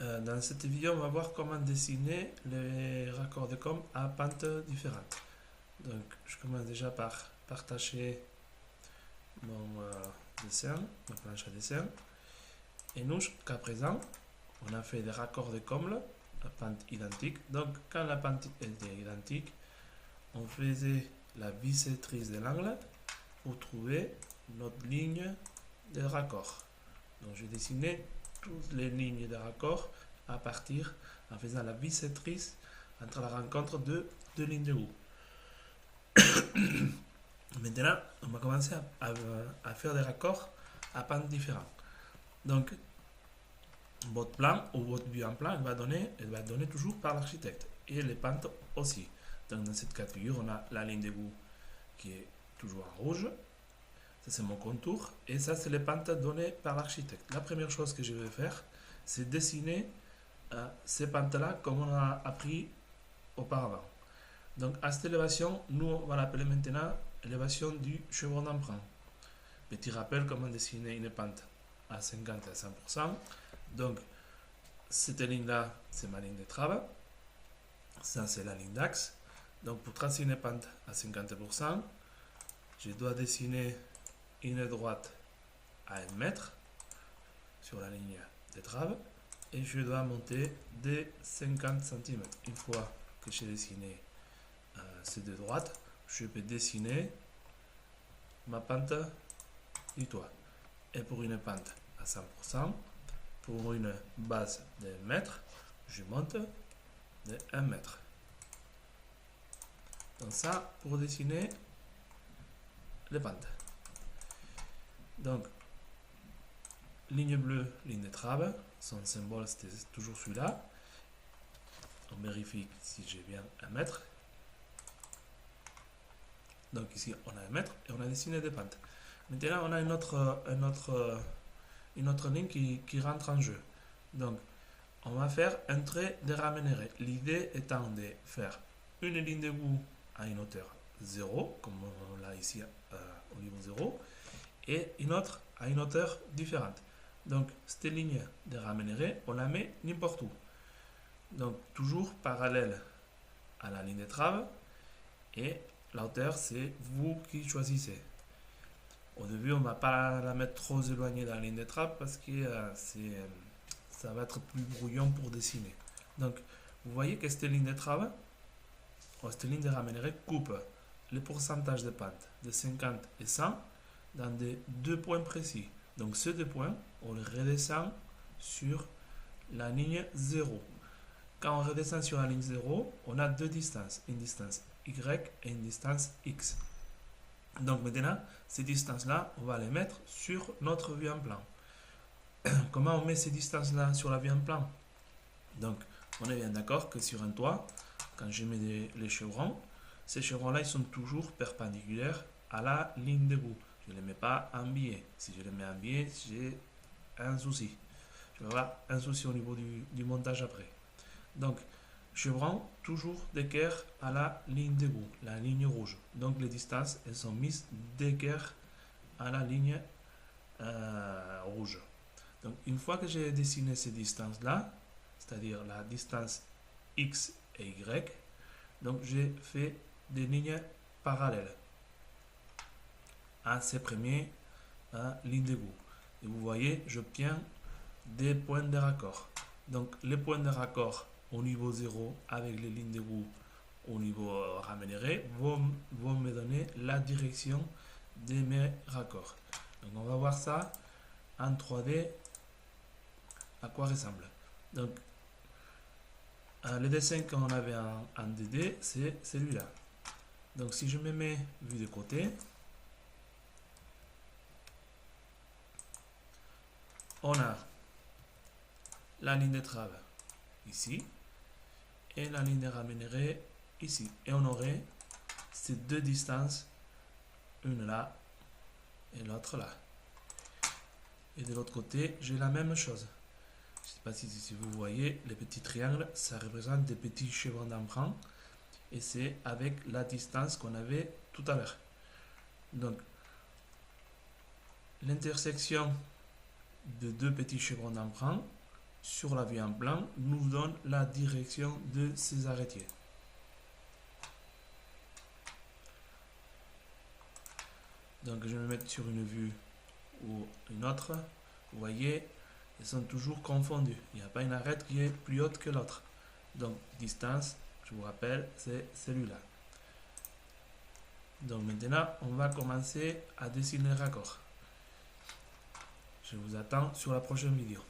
Dans cette vidéo, on va voir comment dessiner les raccords de com à pentes différentes. Donc, je commence déjà par partager mon dessin, ma planche à dessin. Et nous, jusqu'à présent, on a fait des raccords de com à pente identique. Donc, quand la pente était identique, on faisait la bisectrice de l'angle pour trouver notre ligne de raccord. Donc, je dessinais toutes les lignes de raccord à partir en faisant la bisectrice entre la rencontre de deux lignes de bout. Maintenant, on va commencer à faire des raccords à pentes différentes. Donc, votre plan ou votre vue en plan, elle va être donnée toujours par l'architecte et les pentes aussi. Donc, dans cette cas de figure, on a la ligne de bout qui est toujours en rouge. Ça, c'est mon contour. Et ça, c'est les pentes données par l'architecte. La première chose que je vais faire, c'est dessiner ces pentes-là comme on a appris auparavant. Donc, à cette élévation, nous, on va l'appeler maintenant élévation du chevron d'emprunt. Petit rappel, comment dessiner une pente à 50 et à 100%. Donc, cette ligne-là, c'est ma ligne de trave. Ça, c'est la ligne d'axe. Donc, pour tracer une pente à 50%, je dois dessiner une droite à 1 mètre sur la ligne de trave et je dois monter de 50 cm. Une fois que j'ai dessiné ces deux droites, je peux dessiner ma pente du toit. Et pour une pente à 100%, pour une base de 1 mètre, je monte de 1 mètre. Donc ça, pour dessiner les pentes. Donc, ligne bleue, ligne de trave, son symbole c'était toujours celui-là. On vérifie si j'ai bien 1 mètre. Donc ici on a 1 mètre et on a dessiné des pentes. Maintenant on a une autre ligne qui rentre en jeu. Donc on va faire un trait de ramènerie. L'idée étant de faire une ligne de bout à une hauteur 0, comme on l'a ici au niveau 0, et une autre à une hauteur différente. Donc cette ligne de ramènerie, on la met n'importe où. Donc toujours parallèle à la ligne de trave et la hauteur c'est vous qui choisissez. Au début on ne va pas la mettre trop éloignée de la ligne de trave parce que ça va être plus brouillon pour dessiner. Donc vous voyez que cette ligne de trave, cette ligne de ramènerie coupe le pourcentage de pente de 50 et 100 dans deux points précis. Donc ces deux points, on les redescend sur la ligne 0. Quand on redescend sur la ligne 0, on a deux distances, une distance Y et une distance X. Donc maintenant, ces distances-là, on va les mettre sur notre vue en plan. Comment on met ces distances-là sur la vue en plan? Donc, on est bien d'accord que sur un toit, quand je mets les chevrons, ces chevrons-là, ils sont toujours perpendiculaires à la ligne de bout. Je ne les mets pas en biais. Si je les mets en biais, j'ai un souci. Je vais avoir un souci au niveau du montage après. Donc, chevron toujours d'équerre à la ligne de bout, la ligne rouge. Donc, les distances, elles sont mises d'équerre à la ligne rouge. Donc, une fois que j'ai dessiné ces distances-là, c'est-à-dire la distance X et Y, donc j'ai fait des lignes parallèles à ces premières lignes de bout. Et vous voyez, j'obtiens des points de raccord. Donc, les points de raccord au niveau 0 avec les lignes de bout au niveau ramènerie vont me donner la direction de mes raccords. Donc, on va voir ça en 3D à quoi ressemble. Donc, le dessin qu'on avait en 2D, c'est celui-là. Donc, si je me mets vue de côté, on a la ligne de trave ici et la ligne de ramènerie ici. Et on aurait ces deux distances, une là et l'autre là. Et de l'autre côté, j'ai la même chose. Je ne sais pas si vous voyez, les petits triangles, ça représente des petits chevrons d'emprunt. Et c'est avec la distance qu'on avait tout à l'heure. Donc, l'intersection de deux petits chevrons d'emprunt sur la vue en plan nous donne la direction de ces arrêtiers. Donc je vais me mettre sur une vue ou une autre. Vous voyez, ils sont toujours confondus. Il n'y a pas une arête qui est plus haute que l'autre. Donc distance, je vous rappelle, c'est celui-là. Donc maintenant, on va commencer à dessiner le raccord. Je vous attends sur la prochaine vidéo.